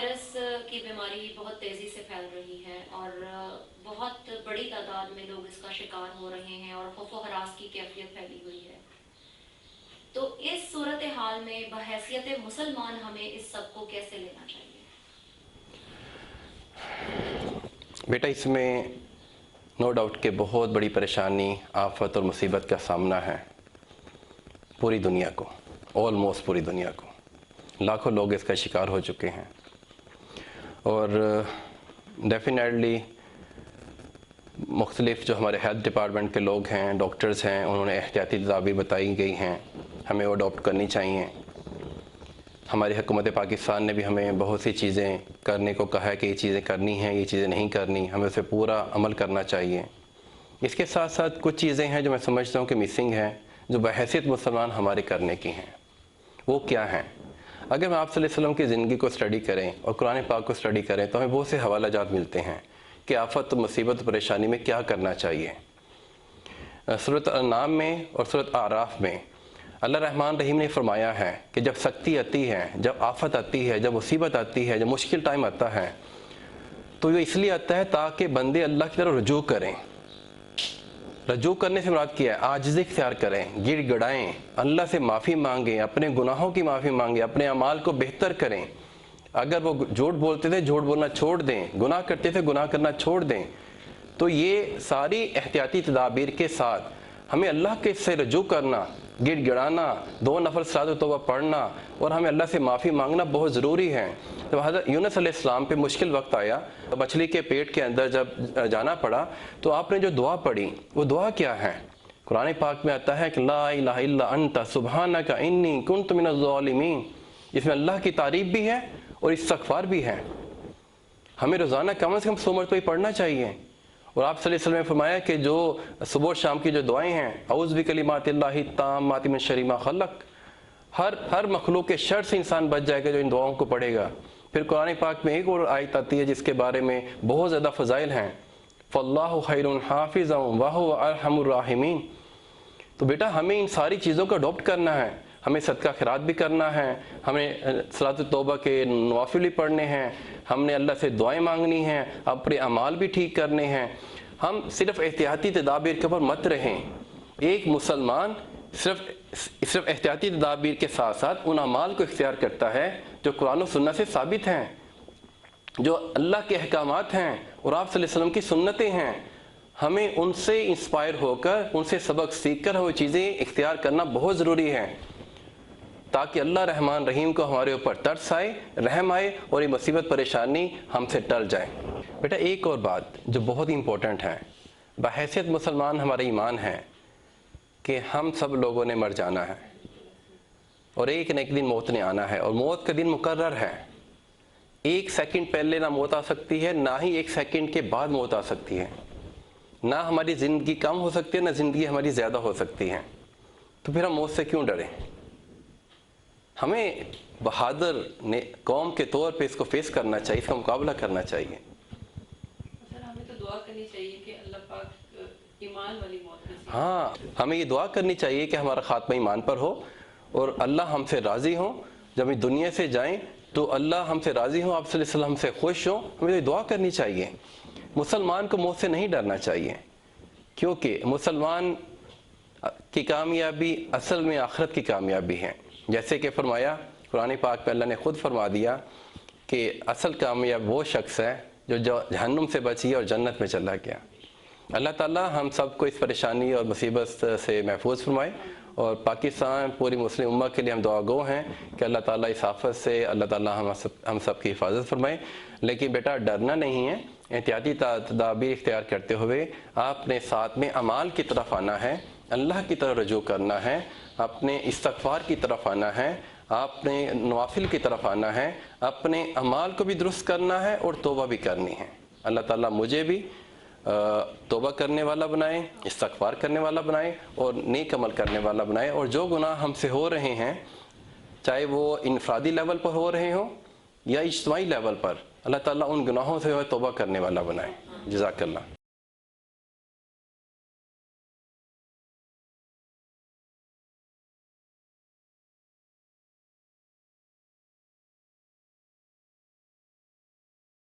Virus کی بیماری بہت تیزی سے پھیل رہی ہے اور بہت بڑی تعداد میں لوگ اس کا شکار ہو رہے ہیں اور خوف و ہراس کی کیفیت پھیلی ہوئی ہے. تو اس صورتحال میں بحیثیت مسلمان ہمیں اس سب کو کیسے لینا چاہیے؟ بیٹا اس میں نو ڈاؤٹ کہ بہت بڑی پریشانی، آفت اور مصیبت کا سامنا ہے پوری دنیا کو، آلموسٹ پوری دنیا کو. لاکھوں لوگ اس کا شکار ہو چکے ہیں اور ڈیفینیٹلی مختلف جو ہمارے ہیلتھ ڈپارٹمنٹ کے لوگ ہیں، ڈاکٹرز ہیں، انہوں نے احتیاطی تدابیر بتائی گئی ہیں، ہمیں وہ اڈاپٹ کرنی چاہیے. ہماری حکومت پاکستان نے بھی ہمیں بہت سی چیزیں کرنے کو کہا ہے کہ یہ چیزیں کرنی ہیں، یہ چیزیں نہیں کرنی، ہمیں اسے پورا عمل کرنا چاہیے. اس کے ساتھ ساتھ کچھ چیزیں ہیں جو میں سمجھتا ہوں کہ مسنگ ہیں، جو بحیثیت مسلمان ہمارے کرنے کی ہیں. وہ کیا ہیں؟ اگر ہم آپ صلی اللہ علیہ وسلم کی زندگی کو اسٹڈی کریں اور قرآن پاک کو اسٹڈی کریں تو ہمیں بہت سے حوالہ جات ملتے ہیں کہ آفت، مصیبت، پریشانی میں کیا کرنا چاہیے. سورۃ انعام میں اور سورۃ اعراف میں اللہ رحمان رحیم نے فرمایا ہے کہ جب سختی آتی ہے، جب آفت آتی ہے، جب مصیبت آتی ہے، جب مشکل ٹائم آتا ہے تو یہ اس لیے آتا ہے تاکہ بندے اللہ کی طرف رجوع کریں. رجوع کرنے سے مراد کیا ہے؟ عاجزی اختیار کریں، گڑ گڑائیں، اللہ سے معافی مانگیں، اپنے گناہوں کی معافی مانگیں، اپنے اعمال کو بہتر کریں. اگر وہ جھوٹ بولتے تھے جھوٹ بولنا چھوڑ دیں، گناہ کرتے تھے گناہ کرنا چھوڑ دیں. تو یہ ساری احتیاطی تدابیر کے ساتھ ہمیں اللہ کے سے رجوع کرنا، گڑ گڑانا، 2 نفل صلاۃ توبہ پڑھنا اور ہمیں اللہ سے معافی مانگنا بہت ضروری ہے. جب حضرت یونس علیہ السلام پہ مشکل وقت آیا، مچھلی کے پیٹ کے اندر جب جانا پڑا تو آپ نے جو دعا پڑھی وہ دعا کیا ہے؟ قرآن پاک میں آتا ہے کہ لا الہ الا انت سبحانک انی کنت من الظالمین. اس میں اللہ کی تعریف بھی ہے اور استغفار بھی ہے. ہمیں روزانہ کم از کم 100 مرتبہ پڑھنا چاہیے. اور آپ صلی اللہ علیہ وسلم نے فرمایا کہ جو صبح و شام کی جو دعائیں ہیں، اعوذ بکلمات اللہ التامات من شر ما خلق، ہر مخلوق کے شر سے انسان بچ جائے گا جو ان دعاؤں کو پڑھے گا. پھر قرآن پاک میں ایک اور آیت آتی ہے جس کے بارے میں بہت زیادہ فضائل ہیں، فاللہ خیر حافظا وہو ارحم الراحمین. تو بیٹا ہمیں ان ساری چیزوں کو اڈاپٹ کرنا ہے. ہمیں صدقہ خیرات بھی کرنا ہے، ہمیں صلاۃ التوبہ کے نوافل بھی پڑھنے ہیں، ہم نے اللہ سے دعائیں مانگنی ہیں، اپنے اعمال بھی ٹھیک کرنے ہیں. ہم صرف احتیاطی تدابیر کے اوپر مت رہیں. ایک مسلمان صرف احتیاطی تدابیر کے ساتھ ساتھ ان اعمال کو اختیار کرتا ہے جو قرآن و سنت سے ثابت ہیں، جو اللہ کے احکامات ہیں اور آپ صلی اللہ علیہ وسلم کی سنتیں ہیں. ہمیں ان سے انسپائر ہو کر، ان سے سبق سیکھ کر وہ چیزیں اختیار کرنا بہت ضروری ہے تاکہ اللہ رحمان رحیم کو ہمارے اوپر ترس آئے، رحم آئے اور یہ مصیبت پریشانی ہم سے ٹل جائے. بیٹا ایک اور بات جو بہت ہی امپورٹنٹ ہے، بحیثیت مسلمان ہمارا ایمان ہے کہ ہم سب لوگوں نے مر جانا ہے اور ایک نہ ایک دن موت نے آنا ہے اور موت کا دن مقرر ہے. 1 سیکنڈ پہلے نہ موت آ سکتی ہے، نہ ہی 1 سیکنڈ کے بعد موت آ سکتی ہے. نہ ہماری زندگی کم ہو سکتی ہے، نہ زندگی ہماری زیادہ ہو سکتی ہے. تو پھر ہم موت سے کیوں ڈریں؟ ہمیں بہادر قوم کے طور پہ اس کو فیس کرنا چاہیے، اس کا مقابلہ کرنا چاہیے. سر ہمیں تو دعا کرنی چاہیے کہ اللہ پاک ایمان والی موت نصیب. ہاں، ہمیں یہ دعا کرنی چاہیے کہ ہمارا خاتمہ ایمان پر ہو اور اللہ ہم سے راضی ہوں. جب ہم دنیا سے جائیں تو اللہ ہم سے راضی ہوں، آپ صلی اللہ علیہ وسلم سے خوش ہوں. ہمیں یہ دعا کرنی چاہیے. مسلمان کو موت سے نہیں ڈرنا چاہیے کیونکہ مسلمان کی کامیابی اصل میں آخرت کی کامیابی ہے. جیسے کہ فرمایا قرآن پاک میں اللہ نے خود فرما دیا کہ اصل کامیاب وہ شخص ہے جو جہنم سے بچی اور جنت میں چلا گیا. اللہ تعالیٰ ہم سب کو اس پریشانی اور مصیبت سے محفوظ فرمائے اور پاکستان پوری مسلم امہ کے لیے ہم دعا گو ہیں کہ اللہ تعالیٰ اس آفت سے اللہ تعالیٰ ہم سب کی حفاظت فرمائے. لیکن بیٹا ڈرنا نہیں ہے، احتیاطی تدابیر اختیار کرتے ہوئے آپ نے ساتھ میں اعمال کی طرف آنا ہے، اللہ کی طرف رجوع کرنا ہے، اپنے استغفار کی طرف آنا ہے، آپ نے نوافل کی طرف آنا ہے، اپنے اعمال کو بھی درست کرنا ہے اور توبہ بھی کرنی ہے. اللہ تعالیٰ مجھے بھی توبہ کرنے والا بنائے، استغفار کرنے والا بنائے اور نیک عمل کرنے والا بنائے. اور جو گناہ ہم سے ہو رہے ہیں چاہے وہ انفرادی لیول پر ہو رہے ہوں یا اجتماعی لیول پر، اللہ تعالیٰ ان گناہوں سے توبہ کرنے والا بنائے. جزاک اللہ.